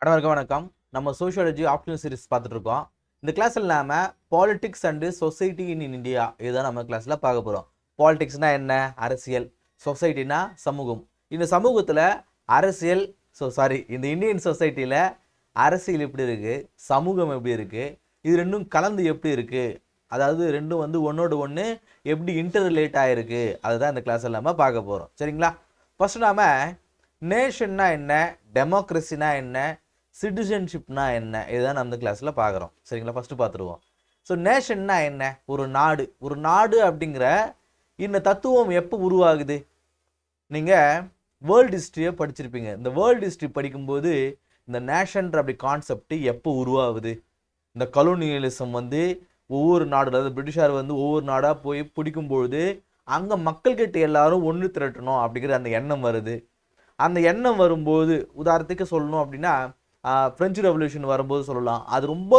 அனைவருக்கும் வணக்கம். நம்ம சோஷியாலஜி ஆப்ஷனல் சீரிஸ் பார்த்துட்டு இருக்கோம். இந்த கிளாஸில் நாம politics and society in India இதுதான் நம்ம கிளாஸில் பார்க்க போகிறோம். பாலிடிக்ஸ்னா என்ன? அரசியல். சொசைட்டினா சமூகம். இந்த சமூகத்தில் அரசியல் இந்த இந்தியன் சொசைட்டியில் அரசியல் எப்படி இருக்குது, சமூகம் எப்படி இருக்குது, இது ரெண்டும் கலந்து எப்படி இருக்குது, அதாவது ரெண்டும் வந்து ஒன்னோடு ஒன்று எப்படி இன்டர் ரிலேட் ஆகிருக்கு, அதுதான் இந்த கிளாஸில் நம்ம பார்க்க போகிறோம். சரிங்களா? ஃபர்ஸ்ட் நாம நேஷன்னா என்ன, டெமோக்ரஸினா என்ன, சிட்டிசன்ஷிப்னா என்ன, இதுதான் நம்ம கிளாஸில் பார்க்குறோம். சரிங்களா? ஃபஸ்ட்டு பார்த்துருவோம். ஸோ நேஷன்னா என்ன? ஒரு நாடு அப்படிங்கிற இந்த தத்துவம் எப்போ உருவாகுது? நீங்கள் வேர்ல்டு ஹிஸ்ட்ரியை படிச்சிருப்பீங்க. இந்த வேர்ல்டு ஹிஸ்ட்ரி படிக்கும்போது இந்த நேஷன்ற அப்படி கான்செப்ட் எப்போ உருவாகுது? இந்த கலோனியலிசம் வந்து ஒவ்வொரு நாடு, அதாவது பிரிட்டிஷார் வந்து ஒவ்வொரு நாடாக போய் பிடிக்கும்பொழுது அங்கே மக்கள்கிட்ட எல்லாரும் ஒன்று திரட்டணும் அப்படிங்கிற அந்த எண்ணம் வருது. அந்த எண்ணம் வரும்போது உதாரணத்துக்கு சொல்லணும் அப்படின்னா ஃப்ரெஞ்சு ரெவல்யூஷன் வரும்போது சொல்லலாம். அது ரொம்ப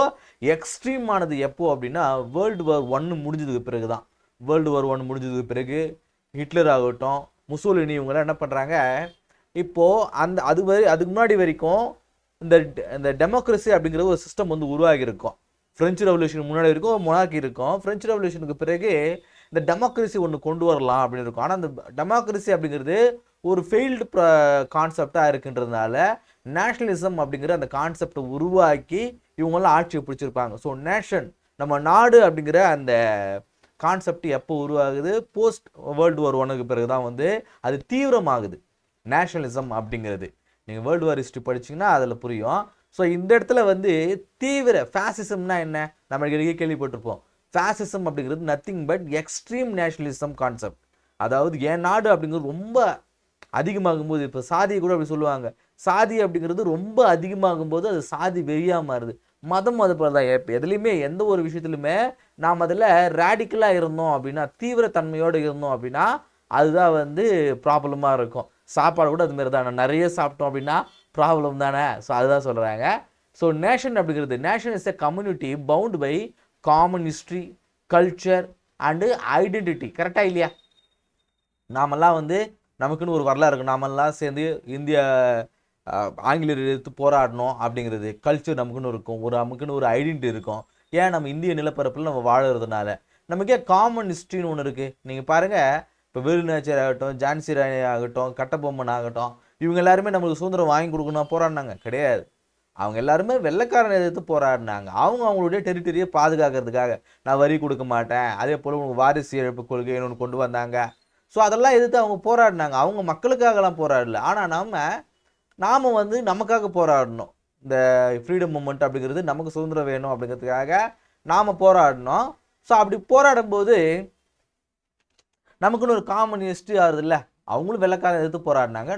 எக்ஸ்ட்ரீமானது எப்போ அப்படின்னா வேர்ல்டு வார் 1 முடிஞ்சதுக்கு பிறகு தான். வேர்ல்டு வார் 1 முடிஞ்சதுக்கு பிறகு ஹிட்லர் ஆகட்டும், முசோலினி, இவங்கெல்லாம் என்ன பண்ணுறாங்க, இப்போது அதுக்கு முன்னாடி வரைக்கும் இந்த டெமோக்ரஸி அப்படிங்கிற ஒரு சிஸ்டம் வந்து உருவாகி இருக்கும். ஃப்ரெஞ்சு ரெவல்யூஷன் முன்னாடி வரைக்கும் மொனார்கி இருக்கும். ஃப்ரெஞ்சு ரெவல்யூஷனுக்கு பிறகு இந்த டெமோக்ரஸி ஒன்று கொண்டு வரலாம் அப்படின்னு இருக்கும். ஆனால் அந்த டெமோக்ரஸி அப்படிங்கிறது ஒரு ஃபெயில்டு கான்செப்டாக இருக்குன்றதுனால நேஷனலிசம் அப்படிங்கிற அந்த கான்செப்டை உருவாக்கி இவங்கெல்லாம் ஆட்சியை பிடிச்சிருப்பாங்க. ஸோ நேஷன், நம்ம நாடு அப்படிங்கிற அந்த கான்செப்ட் எப்போ உருவாகுது? போஸ்ட் வேர்ல்டு வார் 1க்கு பிறகு தான் வந்து அது தீவிரமாகுது, நேஷனலிசம் அப்படிங்கிறது. நீங்கள் வேர்ல்டு வார் ஹிஸ்ட்ரி படிச்சிங்கன்னா அதில் புரியும். ஸோ இந்த இடத்துல வந்து தீவிர ஃபேசிசம்னா என்ன, நம்ம கேள்விப்பட்டிருப்போம். ஃபேசிசம் அப்படிங்கிறது nothing but extreme nationalism concept. அதாவது என் நாடு அப்படிங்கிறது ரொம்ப அதிகமாகும் போது, இப்போ சாதியை கூட அப்படி சொல்லுவாங்க, சாதி அப்படிங்கிறது ரொம்ப அதிகமாகும் போது அது சாதி வெறியாக மாறுது. மதம் அது போல தான். எதுலையுமே எந்த ஒரு விஷயத்துலையுமே நாம் அதில் ரேடிக்கலாக இருந்தோம் அப்படின்னா, தீவிரத்தன்மையோடு இருந்தோம் அப்படின்னா அதுதான் வந்து ப்ராப்ளமாக இருக்கும். சாப்பாடு கூட அதுமாரி தான், நிறைய சாப்பிட்டோம் அப்படின்னா ப்ராப்ளம் தானே. ஸோ அதுதான் சொல்கிறாங்க. ஸோ நேஷன் அப்படிங்கிறது, nation is a community bound by common history, culture and identity. கரெக்டாக இல்லையா? நாமெல்லாம் வந்து நமக்குன்னு ஒரு வரலாறு இருக்கும். நாமெல்லாம் சேர்ந்து இந்திய ஆங்கிலேயர் எடுத்து போராடணும் அப்படிங்கிறது கல்ச்சர் நமக்குன்னு இருக்கும். நமக்குன்னு ஒரு ஐடென்டிட்டி இருக்கும். ஏன்? நம்ம இந்திய நிலப்பரப்பில் நம்ம வாழறதுனால. நமக்கே காமன் ஹிஸ்ட்ரின்னு ஒன்று இருக்குது. நீங்கள் பாருங்கள், இப்போ வேலுநாச்சியார் ஆகட்டும், ஜான்சி ராணி ஆகட்டும், கட்டபொம்மன் ஆகட்டும், இவங்க எல்லாருமே நம்மளுக்கு சுதந்திரம் வாங்கி கொடுக்கணும் போராடினாங்க கிடையாது. அவங்க எல்லாருமே வெள்ளைக்காரனை எதிர்த்து போராடினாங்க. அவங்களுடைய டெரிட்டரியை பாதுகாக்கிறதுக்காக. நான் வரி கொடுக்க மாட்டேன், அதே போல் உங்களுக்கு வாரிசு இழப்பு கொள்கைன்னு ஒன்று கொண்டு வந்தாங்க. ஸோ அதெல்லாம் எதிர்த்து அவங்க போராடினாங்க. அவங்க மக்களுக்காகலாம் போராடல. ஆனால் நாம் வந்து நமக்காக போராடணும். இந்த ஃப்ரீடம் மூமெண்ட் அப்படிங்கிறது, நமக்கு சுதந்திரம் வேணும் அப்படிங்கிறதுக்காக நாம் போராடணும். ஸோ அப்படி போராடும்போது நமக்குன்னு ஒரு காமன் ஹிஸ்ட்ரி ஆகுது இல்லை? அவங்களும் வெள்ளைக்காரன் எதிர்த்து போராடினாங்க,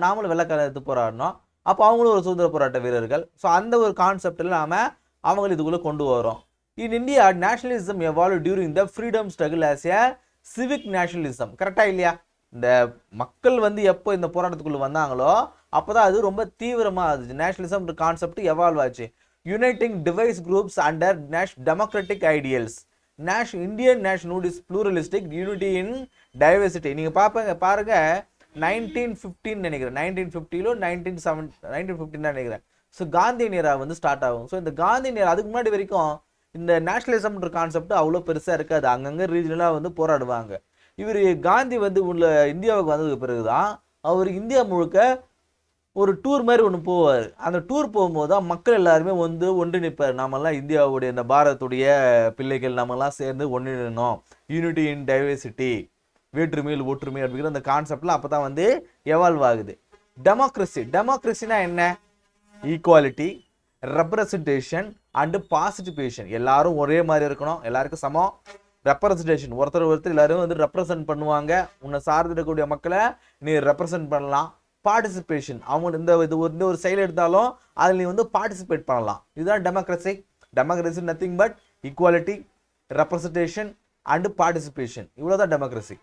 நாமளும் வெள்ளைக்காரன் எதிர்த்து போராடினோம். அப்போ அவங்களும் ஒரு சுதந்திர போராட்ட வீரர்கள். ஸோ அந்த ஒரு கான்செப்டில் நாம் அவங்களை இதுக்குள்ளே கொண்டு வரோம். In India nationalism evolve during the freedom struggle as a civic nationalism. கரெக்டாக இல்லையா? இந்த மக்கள் வந்து எப்போ இந்த போராட்டத்துக்குள்ளே வந்தாங்களோ அப்போ தான் அது ரொம்ப தீவிரமாக ஆகுது. நேஷனலிசம் கான்செப்ட் எவால்வ் ஆச்சு. Uniting diverse groups under democratic ideals. Indian nationhood is pluralistic unity in diversity. நீங்கள் பாருங்க 1915 நினைக்கிறேன், 1950 1915 தான் நினைக்கிறேன். ஸோ காந்தி நேரா வந்து ஸ்டார்ட் ஆகும். ஸோ இந்த காந்தி நேரா, அதுக்கு முன்னாடி வரைக்கும் இந்த நேஷனலிசம்ன்ற கான்செப்ட் அவ்வளோ பெருசாக இருக்காது. அங்கங்கே ரீஜனலாக வந்து போராடுவாங்க. இவர் காந்தி வந்து உள்ள இந்தியாவுக்கு வந்ததுக்கு பிறகு தான் அவர் இந்தியா முழுக்க ஒரு டூர் மாதிரி ஒன்று போவார். அந்த டூர் போகும்போது தான் மக்கள் எல்லாருமே வந்து ஒன்றிணைப்பார். நாமெல்லாம் இந்தியாவுடைய, இந்த பாரதத்துடைய பிள்ளைகள் நம்மெல்லாம் சேர்ந்து ஒன்றிணைனோம், யூனிட்டி இன் டைவர்சிட்டி, வேற்றுமையில் ஒற்றுமை அப்படிங்கிற அந்த கான்செப்ட்லாம் அப்போ தான் வந்து எவால்வ் ஆகுது. டெமோக்ரஸினா என்ன? Equality, representation and participation. எல்லாரும் ஒரே மாதிரி இருக்கணும், எல்லாருக்கும் சமம். ரெப்ரசன்டேஷன், ஒருத்தர் எல்லாரும் வந்து ரெப்ரசன்ட் பண்ணுவாங்க. உன்னை சார்ந்திருக்கக்கூடிய மக்களை நீ ரெப்ரசன்ட் பண்ணலாம். பார்ட்டிசிபேஷன், அவங்க இந்த ஒரு செயல் எடுத்தாலும் அதில் நீ வந்து பார்ட்டிசிபேட் பண்ணலாம். இதுதான் democracy. Democracy nothing but equality, representation and participation. இவ்வளோதான் democracy.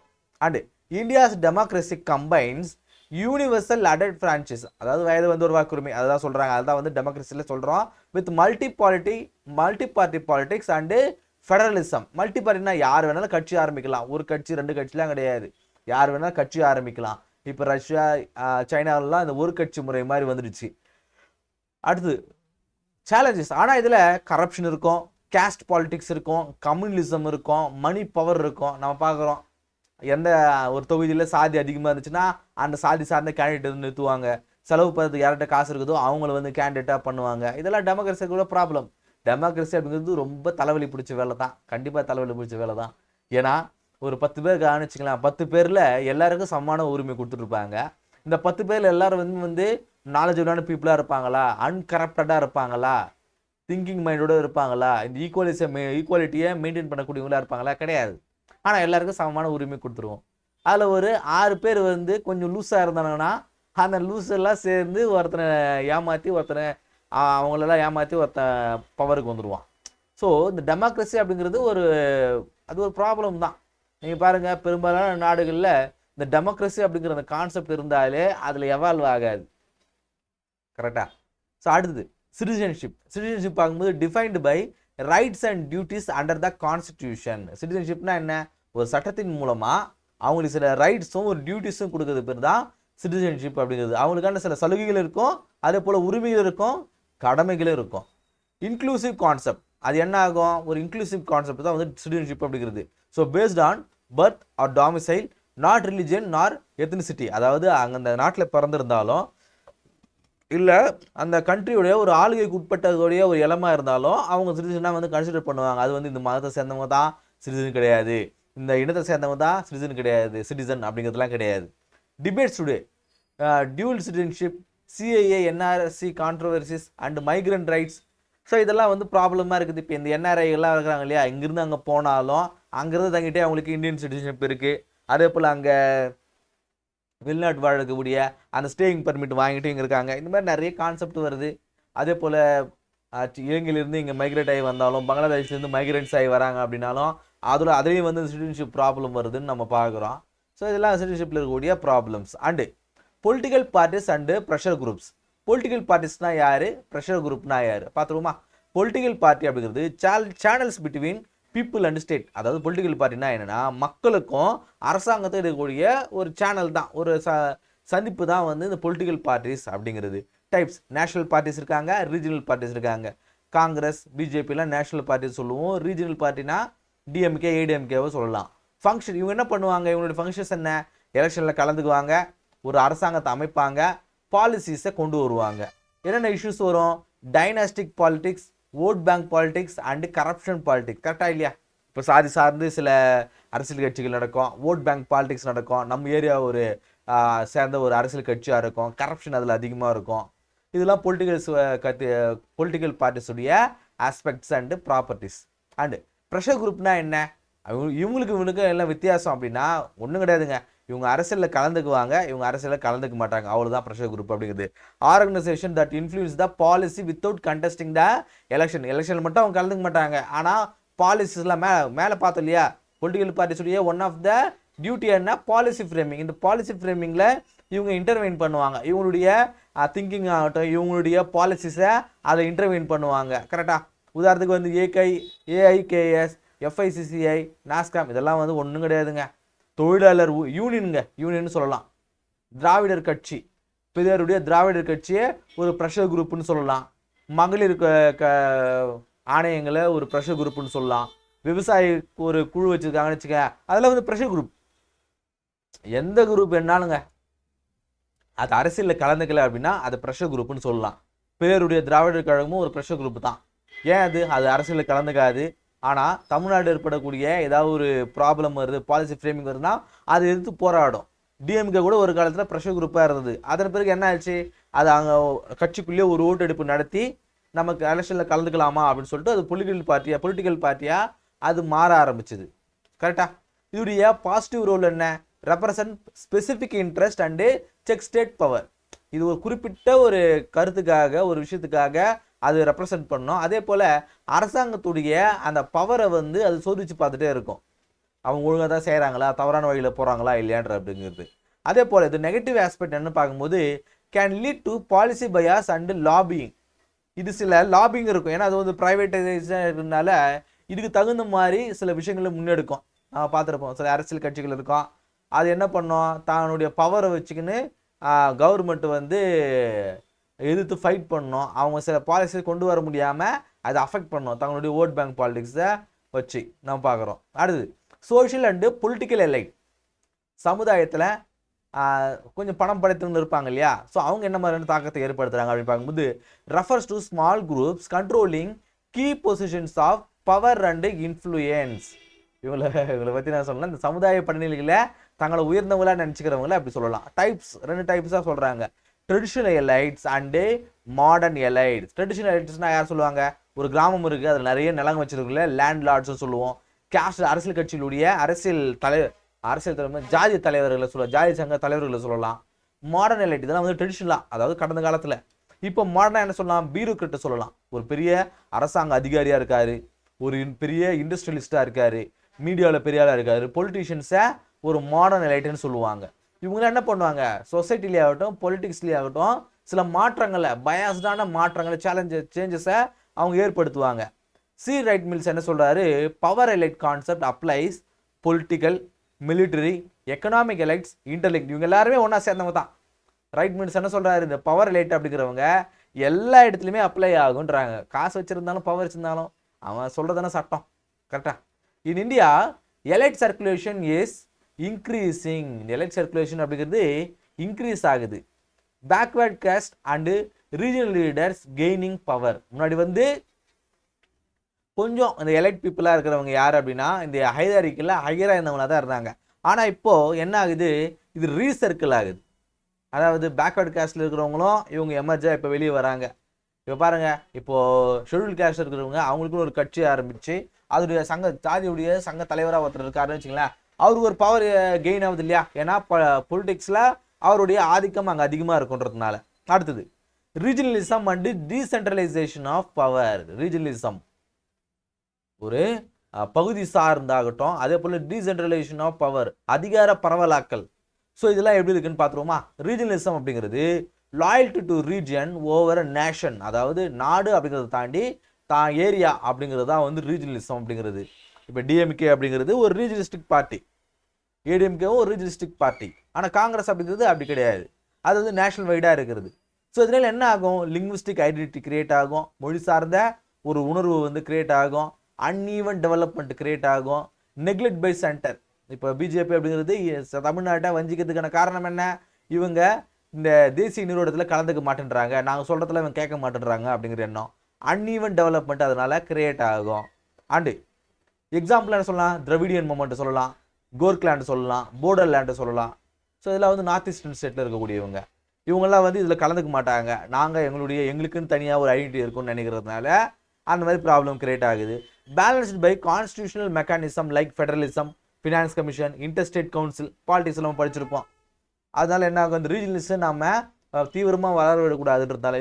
And India's democracy combines universal adult franchise, அதாவது வயது வந்து ஒரு வாக்குரிமை, அதுதான் சொல்கிறாங்க. அதுதான் வந்து டெமோக்ரஸியில் சொல்கிறோம். With multi party politics and federalism. Multi பார்ட்டினா யார் வேணாலும் கட்சி ஆரம்பிக்கலாம். ஒரு கட்சி 2 கட்சிலாம் கிடையாது, யார் வேணாலும் கட்சி ஆரம்பிக்கலாம். இப்போ ரஷ்யா, சைனாலெலாம் இந்த ஒரு கட்சி முறை மாதிரி வந்துடுச்சு. அடுத்து சேலஞ்சஸ். ஆனால் இதில் கரப்ஷன் இருக்கும், கேஸ்ட் பாலிடிக்ஸ் இருக்கும், கம்யூனலிசம் இருக்கும், மணி பவர் இருக்கும். நம்ம பார்க்குறோம் எந்த ஒரு தொகுதியில் சாதி அதிகமாக இருந்துச்சுன்னா அந்த சாதி சார்ந்த கேண்டிடேட் வந்து நிறுத்துவாங்க. செலவு பண்ணுறதுக்கு யார்கிட்ட காசு இருக்குதோ அவங்கள வந்து கேண்டிடேட்டாக பண்ணுவாங்க. இதெல்லாம் டெமோக்ரஸி கூட ப்ராப்ளம். டெமோக்ரஸி அப்படிங்கிறது ரொம்ப தலைவலி பிடிச்ச வேலை தான், கண்டிப்பாக தலைவலி பிடிச்ச வேலை தான். ஏன்னா ஒரு 10 பேர் கவனிச்சிக்கலாம், 10 பேரில் எல்லாருக்கும் சமமான உரிமை கொடுத்துட்ருப்பாங்க. இந்த 10 பேரில் எல்லாரும் வந்து நாலேஜபிளான பீப்புளாக இருப்பாங்களா, அன்கரப்டடாக இருப்பாங்களா, திங்கிங் மைண்டோட இருப்பாங்களா, இந்த ஈக்குவாலிட்டியை மெயின்டைன் பண்ணக்கூடியவங்களா இருப்பாங்களா? கிடையாது. ஆனால் எல்லாருக்கும் சமமான உரிமை கொடுத்துருவோம். அதில் ஒரு 6 பேர் வந்து கொஞ்சம் லூஸாக இருந்தாங்கன்னா அந்த லூஸ் எல்லாம் சேர்ந்து ஒருத்தனை ஏமாற்றி அவங்களெல்லாம் ஏமாற்றி ஒருத்தன் பவருக்கு வந்துடுவான். ஸோ இந்த டெமோக்ரஸி அப்படிங்கிறது அது ஒரு ப்ராப்ளம் தான். நீங்கள் பாருங்கள், பெரும்பாலான நாடுகளில் இந்த டெமோக்ரஸி அப்படிங்கிற அந்த கான்செப்ட் இருந்தாலே அதில் எவால்வ் ஆகாது. கரெக்டாக? ஸோ அடுத்தது சிட்டிசன்ஷிப் பார்க்கும்போது defined by rights and duties under the constitution. சிட்டிசன்ஷிப்னா என்ன? ஒரு சட்டத்தின் மூலமாக அவங்களுக்கு சில ரைட்ஸும் ஒரு டியூட்டிஸும் கொடுக்குறது பேர் தான் சிட்டிசன்ஷிப் அப்படிங்கிறது. அவங்களுக்கான சில சலுகைகள் இருக்கும், அதே போல் உரிமைகள் இருக்கும், கடமைகளும் இருக்கும். இன்க்ளூசிவ் கான்செப்ட், அது என்ன ஆகும்? ஒரு இன்க்ளூசிவ் கான்செப்ட் தான் வந்து சிட்டிசன்ஷிப் அப்படிங்கிறது. So based on birth or domicile, not religion nor ethnicity. அதாவது அங்கே அந்த நாட்டில் பிறந்திருந்தாலும் இல்லை அந்த கண்ட்ரியோடைய ஒரு ஆளுகைக்கு உட்பட்டதோடைய ஒரு இளமாக இருந்தாலும் அவங்க சிட்டிசனாக வந்து கன்சிடர் பண்ணுவாங்க. அது வந்து இந்த மதத்தை சேர்ந்தவங்க தான் சிட்டிசன் கிடையாது, இந்த இனத்தை சேர்ந்தவங்க தான் சிட்டிசன் அப்படிங்கிறதுலாம் கிடையாது. Debates today, dual citizenship, CAA, NRC controversies and migrant rights. So இதெல்லாம் வந்து ப்ராப்ளமாக இருக்குது. இப்போ இந்த என்ஆர்ஐ எல்லாம் இருக்கிறாங்க இல்லையா, இங்கேருந்து அங்கே போனாலும் அங்கேருந்து தங்கிட்டே அவங்களுக்கு இந்தியன் சிட்டிசன்ஷிப் இருக்குது. அதே போல் அங்கே வெளிநாட்டு வாழக்கூடிய அந்த ஸ்டேயிங் பர்மிட் வாங்கிட்டு இங்கே இருக்காங்க. இந்த மாதிரி நிறைய கான்செப்ட் வருது. அதே போல் இலங்கையிலேருந்து இங்கே மைக்ரேட் ஆகி வந்தாலும், பங்களாதேஷ்லேருந்து மைக்ரேட்ஸ் ஆகி வராங்க அப்படின்னாலும் அதுலேயும் வந்து சிட்டிசன்ஷிப் ப்ராப்ளம் வருதுன்னு நம்ம பார்க்குறோம். ஸோ இதெல்லாம் சிட்டிசன்ஷிப்பில் இருக்கக்கூடிய problems. And political parties and pressure groups. Political பார்ட்டிஸ்னால் யார், ப்ரெஷர் குரூப்னா யார் பார்த்துருவோமா? பொலிட்டிக்கல் பார்ட்டி அப்படிங்கிறது channels between people and state. அதாவது பொலிட்டிக்கல் பார்ட்டினா என்னென்னா மக்களுக்கும் அரசாங்கத்துக்கும் இருக்கக்கூடிய ஒரு சேனல் தான், ஒரு சந்திப்பு தான் வந்து இந்த பொலிட்டிக்கல் பார்ட்டிஸ் அப்படிங்கிறது. டைப்ஸ், நேஷனல் பார்ட்டிஸ் இருக்காங்க, ரீஜனல் பார்ட்டிஸ் இருக்காங்க. காங்கிரஸ், பிஜேபிலாம் நேஷனல் பார்ட்டிஸ் சொல்லுவோம். ரீஜனல் பார்ட்டினா டிஎம்கே, ஏடிஎம்கேவை சொல்லலாம். ஃபங்க்ஷன், இவங்க என்ன பண்ணுவாங்க, இவங்களுடைய ஃபங்க்ஷன்ஸ் என்ன? எலெக்ஷனில் கலந்துக்குவாங்க, ஒரு அரசாங்கத்தை அமைப்பாங்க, பாலிசிஸை கொண்டு வருவாங்க. என்னென்ன இஷ்யூஸ் வரும்? Dynastic politics, vote bank politics and corruption politics. கரெக்டாக இல்லையா? இப்போ சாதி சார்ந்து சில அரசியல் கட்சிகள் நடக்கும், ஓட் பேங்க் பாலிடிக்ஸ் நடக்கும், நம்ம ஏரியா ஒரு சேர்ந்த ஒரு அரசியல் கட்சியாக இருக்கும், கரப்ஷன் அதில் அதிகமாக இருக்கும். இதெல்லாம் பொலிட்டிக்கல் பார்ட்டிஸுடைய aspects and properties. And pressure குரூப்னா என்ன? இவங்களுக்கு எல்லாம் வித்தியாசம் அப்படின்னா ஒன்றும் கிடையாதுங்க. இவங்க அரசியலில் கலந்துக்குவாங்க, இவங்க அரசியலில் கலந்துக்க மாட்டாங்க, அவ்வளோதான் ப்ரெஷர் குரூப் அப்படிங்கிறது. Organisation that influence the policy without contesting the எலெக்ஷனில் மட்டும் அவங்க கலந்துக்க மாட்டாங்க. ஆனால் பாலிசிஸ்லாம் மேலே பார்த்தோம் இல்லையா, பொலிட்டிக்கல் பார்ட்டிஸுடைய ஒன் ஆஃப் த டியூட்டி என்ன? Policy framing. இந்த பாலிசி ஃப்ரேமிங்கில் இவங்க இன்டர்வெயின் பண்ணுவாங்க. இவங்களுடைய திங்கிங் ஆகட்டும், இவங்களுடைய பாலிசிஸை அதை இன்டர்வெயின் பண்ணுவாங்க. கரெக்டாக? உதாரணத்துக்கு வந்து ஏஐகேஎஸ், எஃப்ஐசிசிஐ, நாஸ்காம் இதெல்லாம் வந்து ஒன்றும் கிடையாதுங்க, தொழிலாளர் யூனியன் சொல்லலாம். திராவிடர் கட்சி, பெரியாருடைய திராவிடர் கட்சியை ஒரு ப்ரெஷர் குரூப்னு சொல்லலாம். மகளிர் ஆணையங்களை ஒரு ப்ரெஷர் குரூப்னு சொல்லலாம். விவசாயி ஒரு குழு வச்சுருக்காங்கன்னு வச்சுக்க, அதில் வந்து ப்ரெஷர் குரூப். எந்த குரூப் என்னாலுங்க அது அரசியலில் கலந்துக்கல அப்படின்னா அது ப்ரெஷர் குரூப்னு சொல்லலாம். பெரியாருடைய திராவிடர் கழகமும் ஒரு ப்ரெஷர் குரூப் தான். ஏன் அது அரசியலில் கலந்துக்காது. ஆனால் தமிழ்நாடு ஏற்படக்கூடிய ஏதாவது ஒரு ப்ராப்ளம் வருது, பாலிசி ஃப்ரேமிங் வருதுன்னா அது எதிர்த்து போராடும். டிஎம்கே கூட ஒரு காலத்தில் ப்ரெஷர் குரூப்பாக இருந்தது. அதன் பிறகு என்ன ஆச்சு, அது அங்கே கட்சிக்குள்ளேயே ஒரு ஓட்டெடுப்பு நடத்தி நமக்கு எலெக்ஷனில் கலந்துக்கலாமா அப்படின்னு சொல்லிட்டு அது பொலிட்டிக்கல் பார்ட்டியாக அது மாற ஆரம்பிச்சுது. கரெக்டாக? இதோடைய பாசிட்டிவ் ரோல் என்ன? Represent specific interest and check state power. இது ஒரு குறிப்பிட்ட ஒரு கருத்துக்காக, ஒரு விஷயத்துக்காக அது ரெப்ரசன்ட் பண்ணோம். அதே போல் அரசாங்கத்துடைய அந்த பவரை வந்து அது சோதிச்சு பார்த்துட்டே இருக்கும், அவங்க ஒழுங்காக தான் செய்கிறாங்களா, தவறான வழியில் போகிறாங்களா இல்லையான்ற அப்படிங்கிறது. அதே போல் இது நெகட்டிவ் ஆஸ்பெக்ட் என்ன பார்க்கும்போது can lead to policy bias and lobbying. இது சில லாபிங் இருக்கும், ஏன்னா அது வந்து ப்ரைவேட்டைசேஷன் இருக்கிறதுனால இதுக்கு தகுந்த மாதிரி சில விஷயங்களை முன்னெடுக்கும். நம்ம பார்த்துருப்போம், சில அரசியல் கட்சிகள் இருக்கும், அது என்ன பண்ணோம், தன்னுடைய பவரை வச்சுக்கின்னு கவர்மெண்ட் வந்து எதிர்த்து ஃபைட் பண்ணணும், அவங்க சில பாலிசியை கொண்டு வர முடியாமல் அதை அஃபெக்ட் பண்ணணும் தங்களுடைய ஓட் பேங்க் பாலிடிக்ஸை வச்சு நம்ம பார்க்குறோம். அடுத்தது சோஷியல் அண்டு பொலிட்டிக்கல் எலைட், சமுதாயத்தில் கொஞ்சம் பணம் படைத்தவங்க இருப்பாங்க இல்லையா, ஸோ அவங்க என்ன மாதிரியான தாக்கத்தை ஏற்படுத்துகிறாங்க அப்படின்னு பார்க்கும்போது refers to small groups controlling key positions of power and influence. இவங்களை பற்றி நான் சொல்லலாம், இந்த சமுதாய படிநிலைகளை தங்களை உயர்ந்தவங்களாக நினச்சிக்கிறவங்கள அப்படி சொல்லலாம். டைப்ஸ் 2 டைப்ஸாக சொல்கிறாங்க, traditional elites and modern elites. Traditional எலைட்ஸ்னால் யார் சொல்லுவாங்க, ஒரு கிராமம் இருக்குது, அதில் நிறைய நிலம் வச்சிருக்குல்ல, லேண்ட் லார்ட்ஸ்னு சொல்லுவோம். கேஸ்ட் அரசியல் கட்சியிலுடைய அரசியல் தலைவர் ஜாதி தலைவர்களை சொல்லலாம், ஜாதி சங்க தலைவர்களை சொல்லலாம். மாடர்ன் எலைட் இதெல்லாம் வந்து ட்ரெடிஷ்னலாக, அதாவது கடந்த காலத்தில். இப்போ மாடர்னாக என்ன சொல்லலாம், பியூரோக்ராட்டை சொல்லலாம். ஒரு பெரிய அரசாங்க அதிகாரியாக இருக்காரு, ஒரு பெரிய இண்டஸ்ட்ரியலிஸ்டாக இருக்காரு, மீடியாவில் பெரிய ஆளாக இருக்காரு, பொலிட்டீஷியன்ஸை ஒரு மாடர்ன் எலைட்டுன்னு சொல்லுவாங்க. இவங்களாம் என்ன பண்ணுவாங்க, சொசைட்டிலே ஆகட்டும் பொலிட்டிக்ஸ்லேயே ஆகட்டும் சில மாற்றங்களை, பயாஸ்டான மாற்றங்களை, சேஞ்சஸை அவங்க ஏற்படுத்துவாங்க. சி ரைட் மில்ஸ் என்ன சொல்கிறாரு, power elite concept applies political, military, economic elites, intellect, இவங்க எல்லாருமே ஒன்றா சேர்ந்தவங்க தான். ரைட் மில்ஸ் என்ன சொல்கிறாரு, இந்த பவர் எலைட் அப்படிங்கிறவங்க எல்லா இடத்துலையுமே அப்ளை ஆகுன்றாங்க. காசு வச்சுருந்தாலும் பவர் வச்சுருந்தாலும் அவன் சொல்கிறதான சட்டம், கரெக்டாக. In India elite circulation is increasing. Elite circulation அப்படிங்கிறது இன்க்ரீஸ் ஆகுது. Backward cost and regional leaders gaining power. முன்னாடி வந்து கொஞ்சம் இந்த எலைட் பீப்புளாக இருக்கிறவங்க யார் அப்படின்னா இந்த ஹைரார்க்கியில் ஹையராக இருந்தவங்களாக தான் இருந்தாங்க. ஆனால் இப்போது என்ன ஆகுது, இது ரீசர்க்கிள் ஆகுது. அதாவது பேக்வேர்ட் காஸ்ட்டில் இருக்கிறவங்களும் இவங்க எமர்ஜாக இப்போ வெளியே வராங்க. இப்போ பாருங்கள், இப்போது ஷெட்யூல் காஸ்ட் இருக்கிறவங்க அவங்களுக்குன்னு ஒரு கட்சி ஆரம்பித்து அதோடைய ஜாதியுடைய சங்க தலைவராக ஒருத்தர் இருக்காருன்னு வச்சுங்களேன், அவருக்கு ஒரு பவர் கெயின் ஆகுது இல்லையா, ஏன்னா பொலிட்டிக்ஸில் அவருடைய ஆதிக்கம் அங்கே அதிகமாக இருக்குன்றதுனால. அடுத்தது regionalism and decentralisation of power. Regionalism ஒரு பகுதி சார்ந்தாகட்டும், அதே போல் டீசென்ட்ரலைசேஷன் ஆஃப் பவர் அதிகார பரவலாக்கல். ஸோ இதெல்லாம் எப்படி இருக்குன்னு பார்த்துருவோமா. ரீஜனலிசம் அப்படிங்கிறது loyalty to region over nation, அதாவது நாடு அப்படிங்கிறத தாண்டி தான் ஏரியா அப்படிங்கிறது தான் வந்து ரீஜனலிசம் அப்படிங்கிறது. இப்போ டிஎம்கே அப்படிங்கிறது ஒரு ரீஜனலிஸ்டிக் பார்ட்டி, ஏடிஎம்கேவும் ஒரு ரீஜனலிஸ்டிக் பார்ட்டி. ஆனால் காங்கிரஸ் அப்படிங்கிறது அப்படி கிடையாது, அது வந்து நேஷனல் வைடாக இருக்கிறது. ஸோ இதனால் என்ன ஆகும், லிங்குவிஸ்டிக் ஐடென்டிட்டி கிரியேட் ஆகும், மொழி சார்ந்த ஒரு உணர்வு வந்து கிரியேட் ஆகும், அன்ஈவன் டெவலப்மெண்ட் கிரியேட் ஆகும், நெக்லெக்ட் பை சென்டர். இப்போ பிஜேபி அப்படிங்கிறது தமிழ்நாட்டை வஞ்சிக்கிறதுக்கான காரணம் என்ன, இவங்க இந்த தேசிய நிறுவனத்தில் கலந்துக்க மாட்டேன்றாங்க, நாங்கள் சொல்கிறதுல இவங்க கேட்க மாட்டேன்றாங்க அப்படிங்கிற எண்ணம், அன்ஈவன் டெவலப்மெண்ட் அதனால் கிரியேட் ஆகும். அண்டு எக்ஸாம்பிள் என்ன சொல்லலாம், திராவிடியன் மூமெண்ட் சொல்லலாம், கோர்க்லாண்டு சொல்லலாம், போர்டர்லேண்டு சொல்லலாம். ஸோ இதெல்லாம் வந்து நார்த் ஈஸ்டர்ன் ஸ்டேட்டில் இருக்கக்கூடியவங்க, இவங்கெல்லாம் வந்து இதில் கலந்துக்க மாட்டாங்க, நாங்கள் எங்களுக்குன்னு தனியாக ஒரு ஐடென்டிட்டி இருக்குன்னு நினைக்கிறதுனால அந்த மாதிரி ப்ராப்ளம் கிரியேட் ஆகுது. Balanced by constitutional mechanism like federalism, finance commission, interstate council, politics எல்லாம் படிச்சிருப்போம். அதனால் என்ன ஆகும், இந்த ரீஜனலிசம் நம்ம தீவிரமாக வளர விடக்கூடாதுன்றதால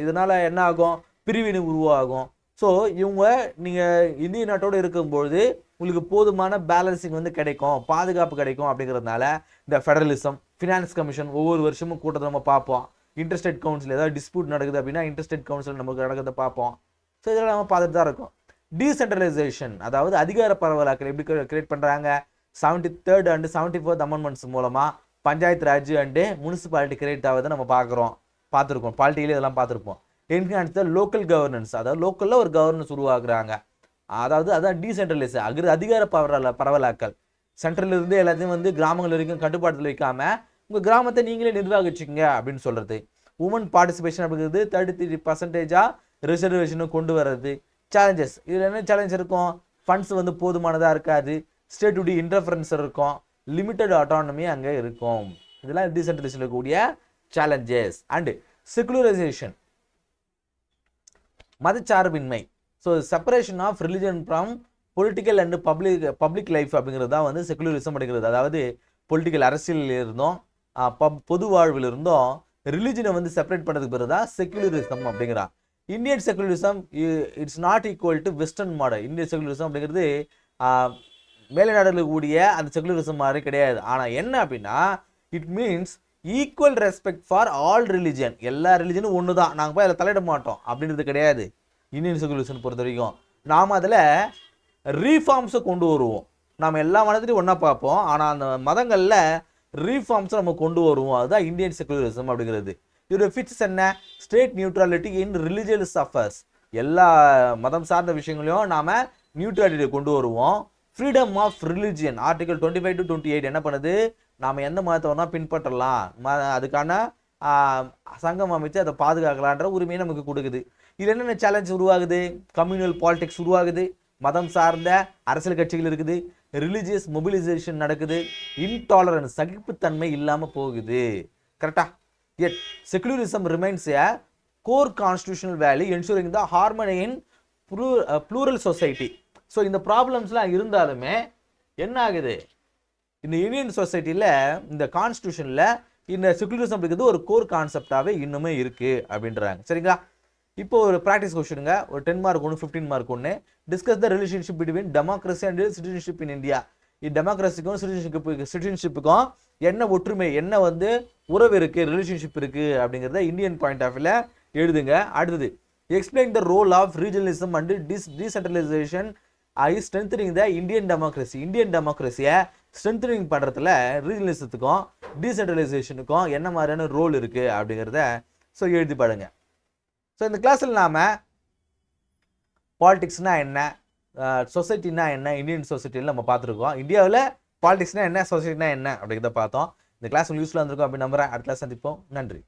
இதனால் என்ன ஆகும், பிரிவினை உருவாகும். ஸோ இவங்க நீங்கள் இந்திய நாட்டோடு இருக்கும்பொழுது உங்களுக்கு போதுமான பேலன்சிங் வந்து கிடைக்கும், பாதுகாப்பு கிடைக்கும் அப்படிங்கிறதுனால இந்த ஃபெடரலிசம், ஃபினான்ஸ் கமிஷன் ஒவ்வொரு வருஷமும் கூட்டத்தை நம்ம பார்ப்போம். இன்டர்ஸ்டேட் கவுன்சில் ஏதாவது டிஸ்பியூட் நடக்குது அப்படின்னா இன்டர்ஸ்டேட் கவுன்சில் நமக்கு நடக்கிறத பார்ப்போம். ஸோ இதெல்லாம் நம்ம பார்த்துட்டு தான் இருக்கும். டீசென்ட்ரலைசேஷன், அதாவது அதிகார பரவலாக்கல் எப்படி கிரியேட் பண்ணுறாங்க, 73rd அண்டு 74th அமெண்ட்மெண்ட்ஸ் மூலமாக panchayat raj and municipality create ஆகுதை நம்ம பார்த்துருக்கோம், பாலிட்டியிலே இதெல்லாம் பார்த்துருப்போம். என்ஹான்ஸ் த லோக்கல் கவர்னன்ஸ், அதாவது லோக்கலில் ஒரு கவர்னன்ஸ் உருவாக்குறாங்க, அதாவது அதான் டீசென்ட்ரலைஸ் அதிகார பரவலாக்கல். சென்ட்ரலிருந்து எல்லாத்தையும் வந்து கிராமங்கள் வரைக்கும் கட்டுப்பாட்டில் வைக்காமல் உங்கள் கிராமத்தை நீங்களே நிர்வகிச்சிங்க அப்படின்னு சொல்கிறது. உமன் பார்ட்டிசிபேஷன் அப்படிங்கிறது 33% ரிசர்வேஷனும் கொண்டு வர்றது. சேலஞ்சஸ், இதில் என்ன சேலஞ்ச் இருக்கும், ஃபண்ட்ஸ் வந்து போதுமானதாக இருக்காது, ஸ்டேட்டுடைய இன்டர்ஃபரன்ஸ் இருக்கும், லிமிட்டட் ஆட்டானமி அங்கே இருக்கும். இதெல்லாம் டீசென்ட்ரலைசேஷன் இருக்கக்கூடிய சேலஞ்சஸ். அண்டு செகுலரைசேஷன், மதச்சார்பின்மை. So separation of religion from political and public life அப்படிங்கிறது தான் வந்து செகுலரிசம் அப்படிங்கிறது. அதாவது பொலிட்டிக்கல் அரசியலில் இருந்தோம், பொது வாழ்வில் இருந்தோம் ரிலிஜனை வந்து செப்பரேட் பண்ணுறதுக்கு பிறகு தான் செகுலரிசம் அப்படிங்கிறா. Indian secularism it's not equal to western model. Indian secularism அப்படிங்கிறது மேலை நாடுகளுக்கு கூடிய அந்த செகுலரிசம் மாதிரி கிடையாது. ஆனால் என்ன அப்படின்னா it means equal respect for all religion, எல்லா ரிலிஜனும் ஒன்று தான், நாங்கள் போய் அதில் தலையிட மாட்டோம் அப்படின்றது கிடையாது. இந்தியன் செகுலரிசம் பொறுத்த வரைக்கும் நாம் அதில் ரீஃபார்ம்ஸை கொண்டு வருவோம். நாம் எல்லா மதத்துலையும் ஒன்றா பார்ப்போம், ஆனால் அந்த மதங்களில் ரீஃபார்ம்ஸை நம்ம கொண்டு வருவோம். அதுதான் இந்தியன் செகுலரிசம் அப்படிங்கிறது. இதோட ஃபீச்சர்ஸ் என்ன? State neutrality in religious affairs. எல்லா மதம் சார்ந்த விஷயங்களையும் நாம நியூட்ரலிட்டி கொண்டு வருவோம். Freedom of religion article 25 to 28 என்ன பண்ணுது? நாம எந்த மதத்தை வேணா பின்பற்றலாம், அதுக்கான சங்கம் அமைச்சு அதை பாதுகாக்கலான்ற உரிமையை நமக்கு கொடுக்குது. இதுல என்னென்ன சேலஞ்ச் உருவாகுது? கம்யூனல் பாலிடிக்ஸ் உருவாகுது, மதம் சார்ந்த அரசியல் கட்சிகள் இருக்குது, ரிலிஜியஸ் மொபிலைசேஷன் நடக்குது, இன்டாலரன்ஸ் சகிப்புத்தன்மை இல்லாம போகுது. கரெக்டா? Yet secularism remains a core constitutional value ensuring the harmony in plural society. So இந்த ப்ராப்ளம்ஸ்லாம் இருந்தாலுமே என்ன ஆகுது? இந்த இந்தியன் சொசைட்டியில் இந்த கான்ஸ்டியூஷனில் இந்த செகுலரிசம் இருக்கிறது ஒரு கோர் கான்செப்டாகவே இன்னுமே இருக்குது அப்படின்றாங்க. சரிங்களா? இப்போ ஒரு ப்ராக்டிஸ் கொஸ்டினுங்க, ஒரு 10 மார்க் ஒன்று 15 மார்க் ஒன்று. Discuss the relationship between democracy and citizenship in India. டெமோக்ரஸிக்கும் சிட்டிசன்ஷிப்புக்கும் என்ன ஒற்றுமை, என்ன உறவு இருக்குது, ரிலேஷன்ஷிப் இருக்குது அப்படிங்கிறத இந்தியன் பாயிண்ட் ஆஃப் வியூவில் எழுதுங்க. அடுத்தது, explain the role of regionalism and decentralisation ஐ strengthening the Indian democracy. Indian டெமோக்ரஸியை ஸ்ட்ரென்தனிங் பண்ணுறதுல ரீஜனலிசத்துக்கும் டீசென்ட்ரலைசேஷனுக்கும் என்ன மாதிரியான ரோல் இருக்குது அப்படிங்கிறத எழுதி பாடுங்க. ஸோ இந்த கிளாஸில் நாம் பாலிடிக்ஸ்னா என்ன, சொசைட்டினா என்ன, இந்தியன் சொசைட்டியில் நம்ம பார்த்துருக்கோம். இந்தியாவில் பாலிடிக்ஸ்னா என்ன, சொசைட்டினா என்ன அப்படிங்கிறத பார்த்தோம். இந்த கிளாஸ் உங்களுக்கு யூஸ்ஃபுல்லாக இருந்திருக்கும் அப்படின்னு நம்புறேன். அடுத்த கிளாஸ் சந்திப்போம். நன்றி.